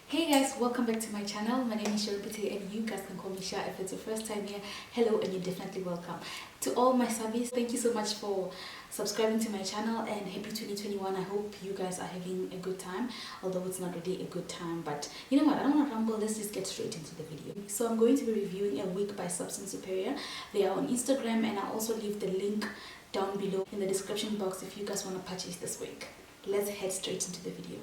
Hey guys, welcome back to my channel. My name is Sharipati and you guys can call me Sha if it's your first time here. Hello and you're definitely welcome. To all my subbies, thank you so much for subscribing to my channel and happy 2021. I hope you guys are having a good time, although it's not really a good time. But you know what, I don't want to ramble, let's just get straight into the video. So I'm going to be reviewing a wig by Substance Superior. They are on Instagram and I'll also leave the link down below in the description box if you guys want to purchase this wig. Let's head straight into the video.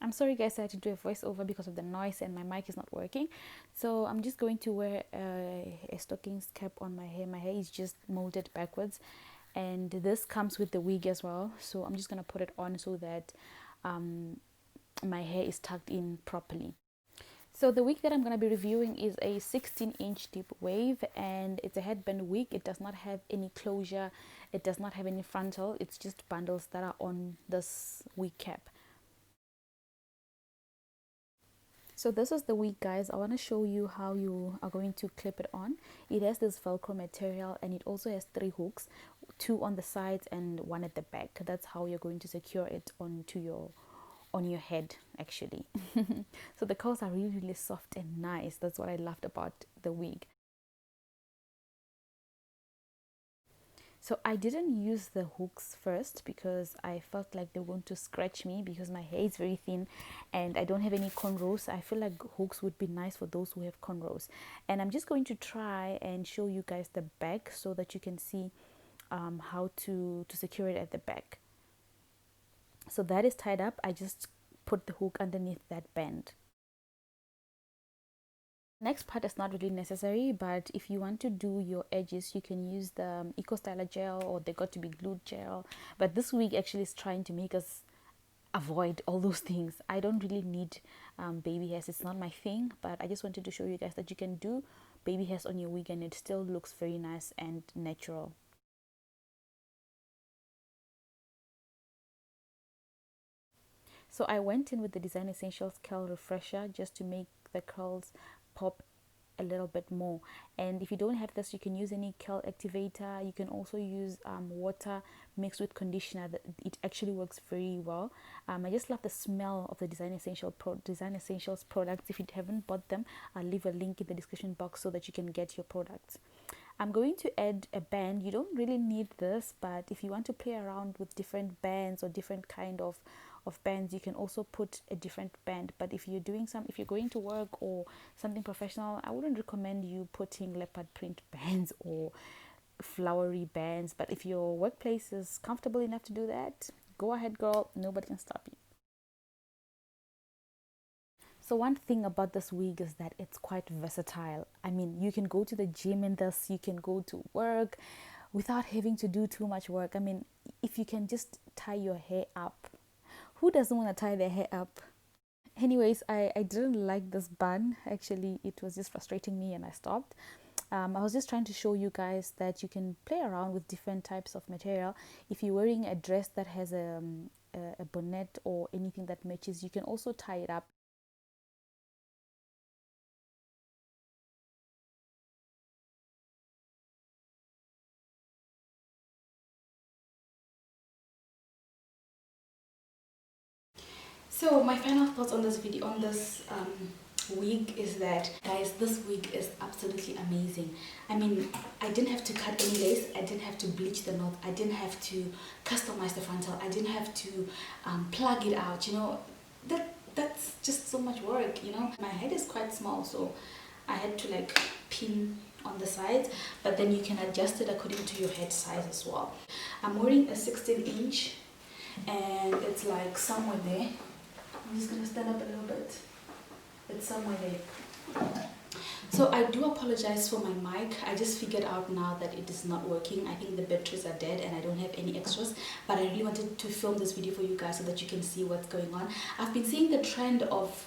I'm sorry guys, I had to do a voiceover because of the noise and my mic is not working. So I'm just going to wear a stockings cap on my hair. My hair is just molded backwards and this comes with the wig as well. So I'm just going to put it on so that my hair is tucked in properly. So the wig that I'm going to be reviewing is a 16-inch deep wave and it's a headband wig. It does not have any closure. It does not have any frontal. It's just bundles that are on this wig cap. So this is the wig guys. I want to show you how you are going to clip it on. It has this velcro material and it also has 3 hooks, 2 on the sides and 1 at the back. That's how you're going to secure it onto your head actually. So the curls are really soft and nice. That's what I loved about the wig. So I didn't use the hooks first because I felt like they were going to scratch me because my hair is very thin and I don't have any cornrows. I feel like hooks would be nice for those who have cornrows. And I'm just going to try and show you guys the back so that you can see how to secure it at the back. So that is tied up. I just put the hook underneath that band. Next part is not really necessary, but if you want to do your edges you can use the Eco Styler gel or they got to be glued gel, but this wig actually is trying to make us avoid all those things. I don't really need baby hairs, it's not my thing, but I just wanted to show you guys that you can do baby hairs on your wig and it still looks very nice and natural. So I went in with the Design Essentials Curl Refresher just to make the curls pop a little bit more. And if you don't have this, you can use any curl activator. You can also use water mixed with conditioner. It actually works very well. I just love the smell of the Design Essentials products. If you haven't bought them, I'll leave a link in the description box so that you can get your products. I'm going to add a band. You don't really need this, but if you want to play around with different bands or different kind of bands, you can also put a different band. But if you're going to work or something professional, I wouldn't recommend you putting leopard print bands or flowery bands. But if your workplace is comfortable enough to do that, go ahead girl, nobody can stop you. So one thing about this wig is that it's quite versatile. I mean, you can go to the gym in this, you can go to work without having to do too much work. I mean, if you can just tie your hair up, who doesn't want to tie their hair up? Anyways, I didn't like this bun. Actually, it was just frustrating me and I stopped. I was just trying to show you guys that you can play around with different types of material. If you're wearing a dress that has a bonnet or anything that matches, you can also tie it up. So my final thoughts on this video, on this wig is that, guys, this wig is absolutely amazing. I mean, I didn't have to cut any lace, I didn't have to bleach the knot, I didn't have to customize the frontal, I didn't have to plug it out, you know. That's just so much work, you know. My head is quite small, so I had to like pin on the sides, but then you can adjust it according to your head size as well. I'm wearing a 16-inch and it's like somewhere there. I'm just gonna stand up a little bit. It's somewhere there. So I do apologize for my mic. I just figured out now that it is not working. I think the batteries are dead and I don't have any extras, but I really wanted to film this video for you guys so that you can see what's going on. I've been seeing the trend of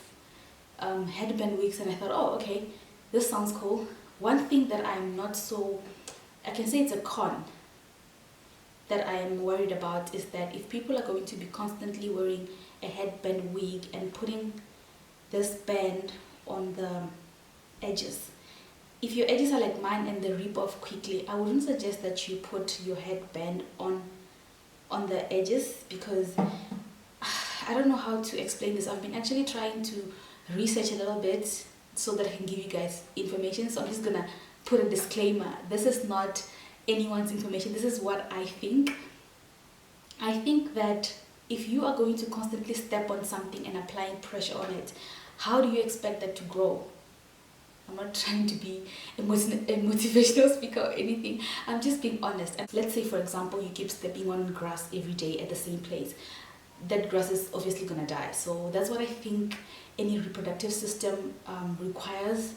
headband wigs and I thought, oh okay, this sounds cool. One thing that I'm not so, I can say it's a con that I am worried about is that if people are going to be constantly wearing a headband wig and putting this band on the edges, if your edges are like mine and they rip off quickly, I wouldn't suggest that you put your headband on the edges, because I don't know how to explain this. I've been actually trying to research a little bit so that I can give you guys information. So I'm just gonna put a disclaimer. This is not anyone's information. This is what I think. I think that if you are going to constantly step on something and applying pressure on it, how do you expect that to grow? I'm not trying to be a motivational speaker or anything. I'm just being honest. And let's say, for example, you keep stepping on grass every day at the same place. That grass is obviously gonna die. So that's what I think any reproductive system requires.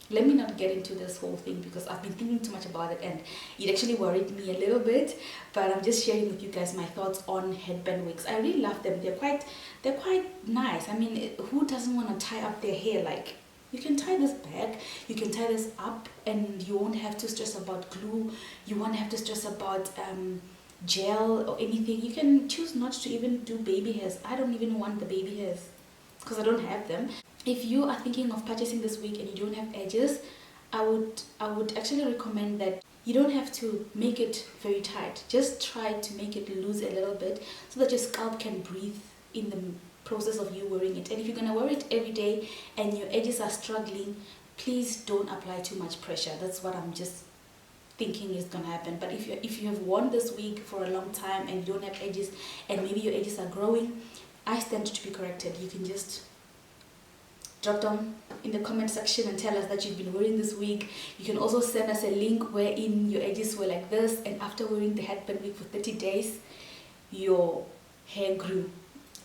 Let me not get into this whole thing because I've been thinking too much about it and it actually worried me a little bit. But I'm just sharing with you guys my thoughts on headband wigs. I really love them. They're quite nice. I mean, who doesn't want to tie up their hair? Like, you can tie this back, you can tie this up, and you won't have to stress about glue. You won't have to stress about gel or anything. You can choose not to even do baby hairs. I don't even want the baby hairs because I don't have them. If you are thinking of purchasing this wig and you don't have edges, I would actually recommend that you don't have to make it very tight. Just try to make it loose a little bit so that your scalp can breathe in the process of you wearing it. And if you're gonna wear it every day and your edges are struggling, please don't apply too much pressure. That's what I'm just thinking is gonna happen. But if you have worn this wig for a long time and you don't have edges and maybe your edges are growing, I stand to be corrected. You can just drop down in the comment section and tell us that you've been wearing this wig. You can also send us a link wherein your edges were like this and after wearing the headband wig for 30 days your hair grew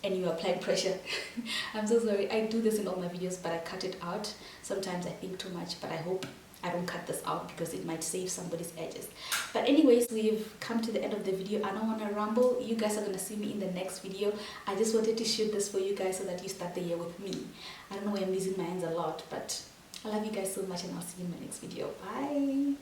and you applied pressure. I'm so sorry. I do this in all my videos, but I cut it out. Sometimes I think too much, but I hope I don't cut this out because it might save somebody's edges. But anyways, we've come to the end of the video. I don't want to ramble. You guys are going to see me in the next video. I just wanted to shoot this for you guys so that you start the year with me. I don't know why I'm using my hands a lot, but I love you guys so much and I'll see you in my next video. Bye.